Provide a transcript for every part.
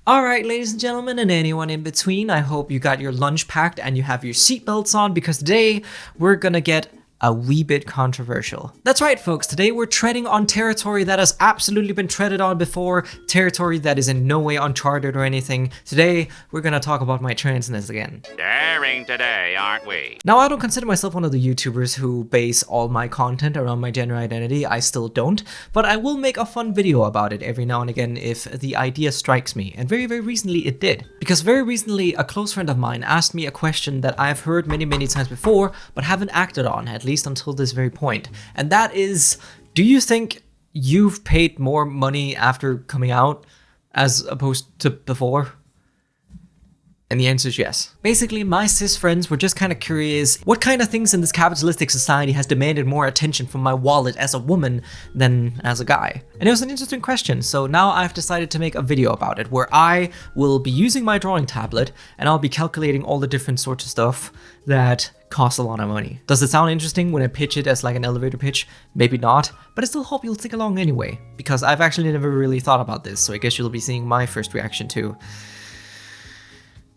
All right, ladies and gentlemen, and anyone in between, I hope you got your lunch packed and you have your seatbelts on, because today we're gonna get a wee bit controversial. That's right, folks. Today we're treading on territory that has absolutely been treaded on before, territory that is in no way uncharted or anything. Today, we're gonna talk about my transness again. Daring today, aren't we? Now, I don't consider myself one of the YouTubers who base all my content around my gender identity. I still don't, but I will make a fun video about it every now and again if the idea strikes me. And very, very recently it did. Because very recently, a close friend of mine asked me a question that I've heard many, many times before, but haven't acted on, at least until this very point. And that is, do you think you've paid more money after coming out as opposed to before? And the answer is yes. Basically, my cis friends were just kind of curious what kind of things in this capitalistic society has demanded more attention from my wallet as a woman than as a guy. And it was an interesting question, so now I've decided to make a video about it where I will be using my drawing tablet and I'll be calculating all the different sorts of stuff that costs a lot of money. Does it sound interesting when I pitch it as like an elevator pitch? Maybe not, but I still hope you'll stick along anyway, because I've actually never really thought about this, so I guess you'll be seeing my first reaction to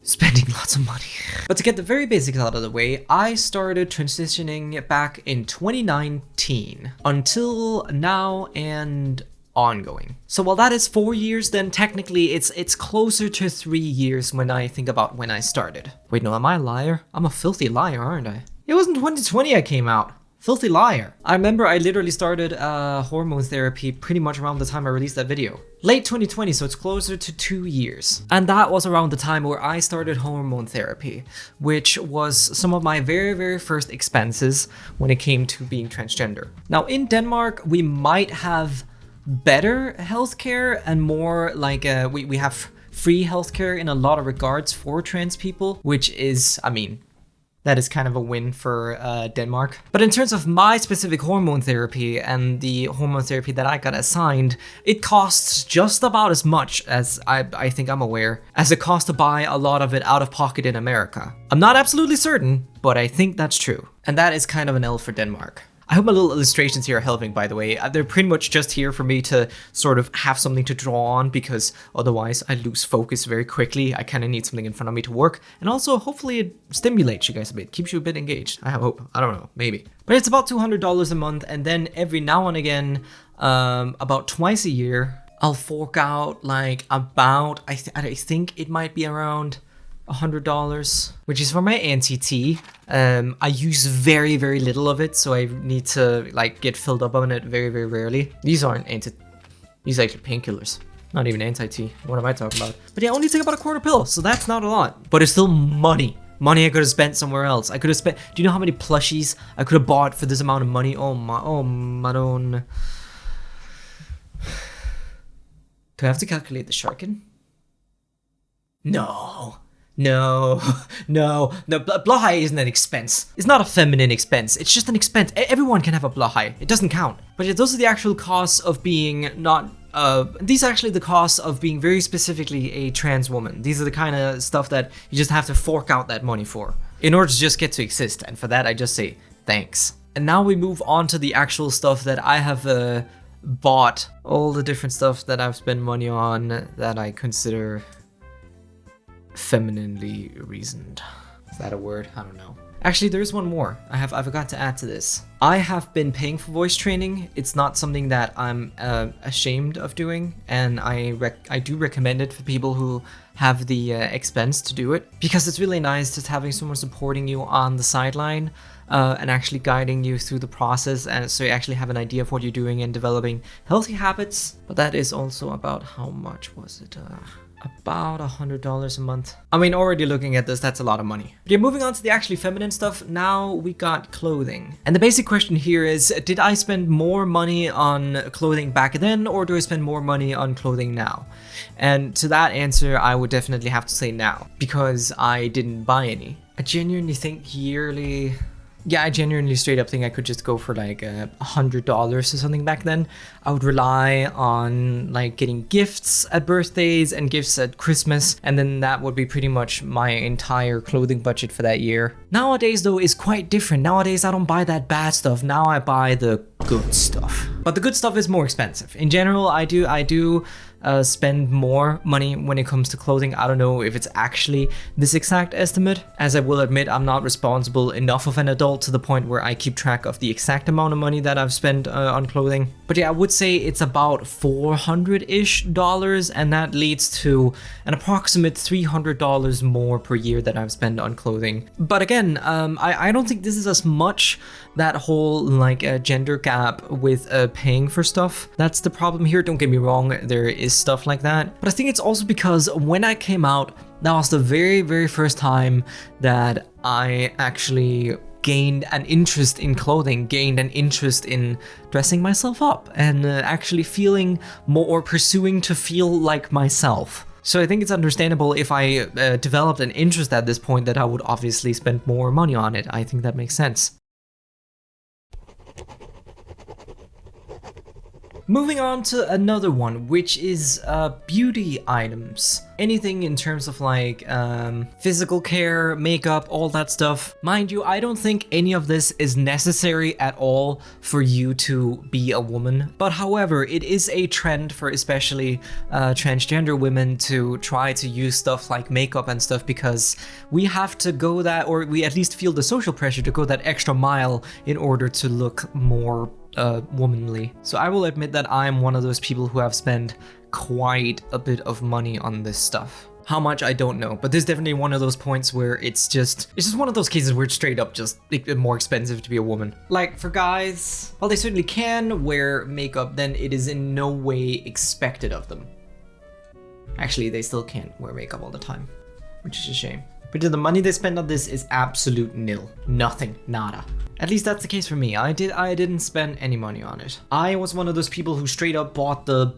spending lots of money. But to get the very basics out of the way, I started transitioning back in 2019 until now and ongoing. So while that is 4 years, then technically it's closer to 3 years when I think about when I started. Wait, no, am I a liar? I'm a filthy liar, aren't I? It wasn't 2020 I came out. Filthy liar. I remember I literally started hormone therapy pretty much around the time I released that video. Late 2020, so it's closer to 2 years. And that was around the time where I started hormone therapy, which was some of my very, very first expenses when it came to being transgender. Now in Denmark, we might have better healthcare and more like, we have free healthcare in a lot of regards for trans people, which is, I mean, that is kind of a win for Denmark. But in terms of my specific hormone therapy and the hormone therapy that I got assigned, it costs just about as much as I think I'm aware as it costs to buy a lot of it out of pocket in America. I'm not absolutely certain, but I think that's true. And that is kind of an L for Denmark. I hope my little illustrations here are helping, by the way. They're pretty much just here for me to sort of have something to draw on, because otherwise I lose focus very quickly. I kind of need something in front of me to work. And also, hopefully it stimulates you guys a bit, keeps you a bit engaged. I hope. I don't know, maybe. But it's about $200 a month, and then every now and again, about twice a year, I'll fork out like about, I think it might be around $100, which is for my NCT. I use very, very little of it, so I need to like get filled up on it very, very rarely. These aren't these are actually painkillers, not even anti-T. What am I talking about? But yeah, I only take about a quarter pill, so that's not a lot, but it's still money. Money I could have spent somewhere else. I could have spent, do you know how many plushies I could have bought for this amount of money? Oh my own. Do I have to calculate the sharkin? No, blahai isn't an expense. It's not a feminine expense. It's just an expense. Everyone can have a blahai. It doesn't count. But yeah, those are the actual costs of being not, these are actually the costs of being very specifically a trans woman. These are the kind of stuff that you just have to fork out that money for in order to just get to exist. And for that, I just say thanks. And now we move on to the actual stuff that I have bought. All the different stuff that I've spent money on that I consider femininely reasoned. Is that a word? I don't know. Actually, there's one more. I forgot to add to this. I have been paying for voice training. It's not something that I'm ashamed of doing, and I do recommend it for people who have the expense to do it, because it's really nice just having someone supporting you on the sideline and actually guiding you through the process, and so you actually have an idea of what you're doing and developing healthy habits. But that is also about, how much was it? About $100 a month. I mean, already looking at this, that's a lot of money. But yeah, moving on to the actually feminine stuff, now we got clothing. And the basic question here is, did I spend more money on clothing back then, or do I spend more money on clothing now? And to that answer, I would definitely have to say now, because I didn't buy any. I genuinely think yearly... Yeah, I genuinely straight up think I could just go for like $100 or something back then. I would rely on like getting gifts at birthdays and gifts at Christmas, and then that would be pretty much my entire clothing budget for that year. Nowadays though is quite different. Nowadays I don't buy that bad stuff. Now I buy the good stuff. But the good stuff is more expensive. In general, I do spend more money when it comes to clothing. I don't know if it's actually this exact estimate, as I will admit I'm not responsible enough of an adult to the point where I keep track of the exact amount of money that I've spent on clothing. But yeah, I would say it's about $400-ish, and that leads to an approximate $300 more per year that I've spent on clothing. But again, I don't think this is as much that whole like gender gap with paying for stuff. That's the problem here. Don't get me wrong, there is stuff like that. But I think it's also because when I came out, that was the very, very first time that I actually gained an interest in clothing, gained an interest in dressing myself up and actually feeling more or pursuing to feel like myself. So I think it's understandable if I developed an interest at this point that I would obviously spend more money on it. I think that makes sense. Moving on to another one, which is beauty items. Anything in terms of like physical care, makeup, all that stuff. Mind you, I don't think any of this is necessary at all for you to be a woman. But however, it is a trend for especially transgender women to try to use stuff like makeup and stuff, because we have to go that, or we at least feel the social pressure to go that extra mile in order to look more womanly. So I will admit that I'm one of those people who have spent quite a bit of money on this stuff. How much, I don't know, but this is definitely one of those points where it's just one of those cases where it's straight up just more expensive to be a woman. Like for guys, while they certainly can wear makeup, then it is in no way expected of them. Actually, they still can't wear makeup all the time, which is a shame. But the money they spend on this is absolute nil. Nothing. Nada. At least that's the case for me. I didn't spend any money on it. I was one of those people who straight up bought the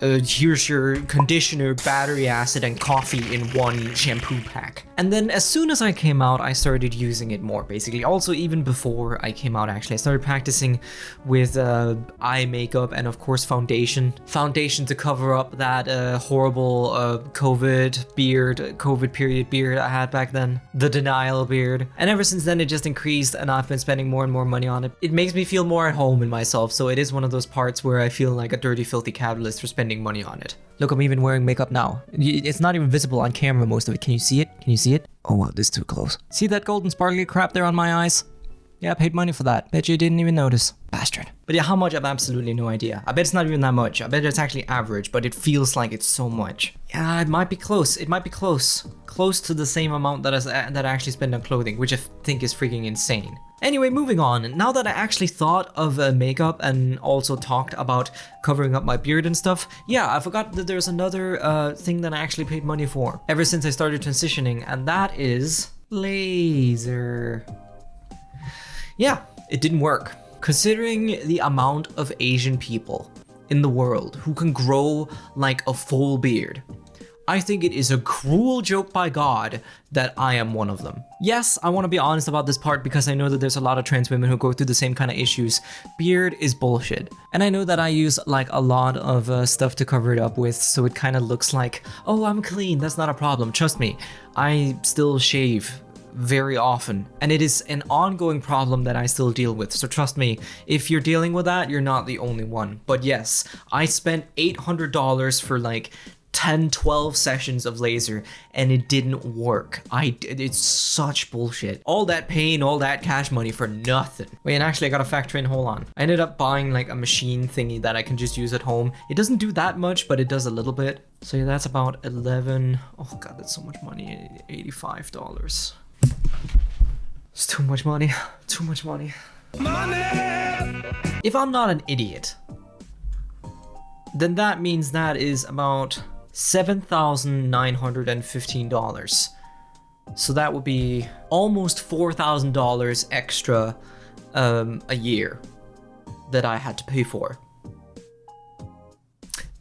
here's your conditioner, battery acid, and coffee in one shampoo pack. And then as soon as I came out, I started using it more, basically. Also, even before I came out, actually, I started practicing with eye makeup and, of course, foundation. Foundation to cover up that horrible COVID period beard I had back then. The denial beard. And ever since then, it just increased, and I've been spending more and more money on it. It makes me feel more at home in myself, so it is one of those parts where I feel like a dirty, filthy capitalist for spending money on it. Look, I'm even wearing makeup now. It's not even visible on camera, most of it. Can you see it? Can you see it? Oh wow, this is too close. See that golden sparkly crap there on my eyes? Yeah, I paid money for that. Bet you didn't even notice. Bastard. But yeah, how much? I have absolutely no idea. I bet it's not even that much. I bet it's actually average, but it feels like it's so much. Yeah, it might be close. It might be close. Close to the same amount that I actually spend on clothing, which I think is freaking insane. Anyway, moving on. Now that I actually thought of makeup and also talked about covering up my beard and stuff, yeah, I forgot that there's another thing that I actually paid money for ever since I started transitioning, and that is laser. Yeah, it didn't work. Considering the amount of Asian people in the world who can grow like a full beard, I think it is a cruel joke by God that I am one of them. Yes, I want to be honest about this part because I know that there's a lot of trans women who go through the same kind of issues. Beard is bullshit. And I know that I use like a lot of stuff to cover it up with, so it kind of looks like, oh, I'm clean, that's not a problem. Trust me, I still shave very often, and it is an ongoing problem that I still deal with. So trust me, if you're dealing with that, you're not the only one. But yes, I spent $800 for like 10-12 sessions of laser, and it didn't work. It's such bullshit. All that pain, all that cash money for nothing. Wait, and actually I gotta factor in, hold on. I ended up buying like a machine thingy that I can just use at home. It doesn't do that much, but it does a little bit. So yeah, that's about 11, oh god, that's so much money, $85. It's too much money, too much money. If I'm not an idiot, then that means that is about $7,915. So that would be almost $4,000 extra a year that I had to pay for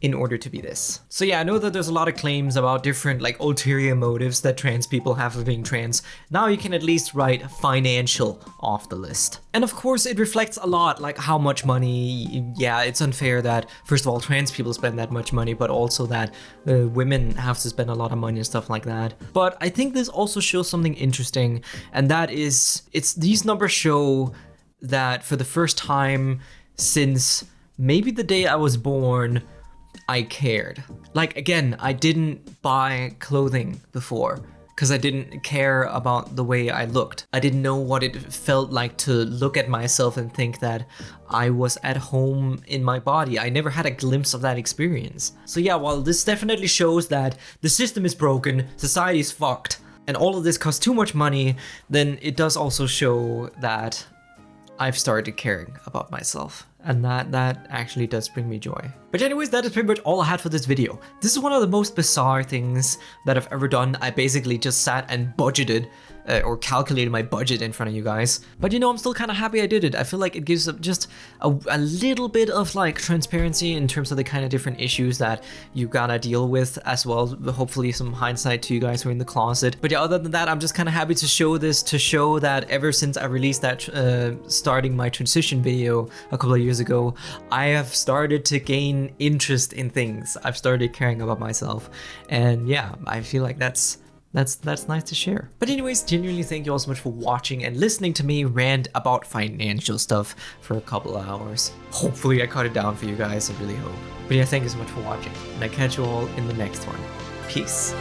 in order to be this. So yeah, I know that there's a lot of claims about different like ulterior motives that trans people have for being trans. Now you can at least write financial off the list. And of course it reflects a lot like how much money, yeah, it's unfair that first of all trans people spend that much money, but also that women have to spend a lot of money and stuff like that. But I think this also shows something interesting, and that is, these numbers show that for the first time since maybe the day I was born, I cared. Like, again, I didn't buy clothing before because I didn't care about the way I looked. I didn't know what it felt like to look at myself and think that I was at home in my body. I never had a glimpse of that experience. So yeah, while this definitely shows that the system is broken, society is fucked, and all of this costs too much money, then it does also show that I've started caring about myself. And that actually does bring me joy. But anyways, that is pretty much all I had for this video. This is one of the most bizarre things that I've ever done. I basically just sat and budgeted or calculated my budget in front of you guys. But you know, I'm still kind of happy I did it. I feel like it gives just a little bit of like transparency in terms of the kind of different issues that you gotta deal with, as well as hopefully some hindsight to you guys who are in the closet. But yeah, other than that, I'm just kind of happy to show this, to show that ever since I released that starting my transition video a couple of years ago, I have started to gain interest in things. I've started caring about myself, and yeah, I feel like that's nice to share. But anyways, genuinely thank you all so much for watching and listening to me rant about financial stuff for a couple of hours. Hopefully I cut it down for you guys, I really hope. But yeah, thank you so much for watching, and I catch you all in the next one. Peace.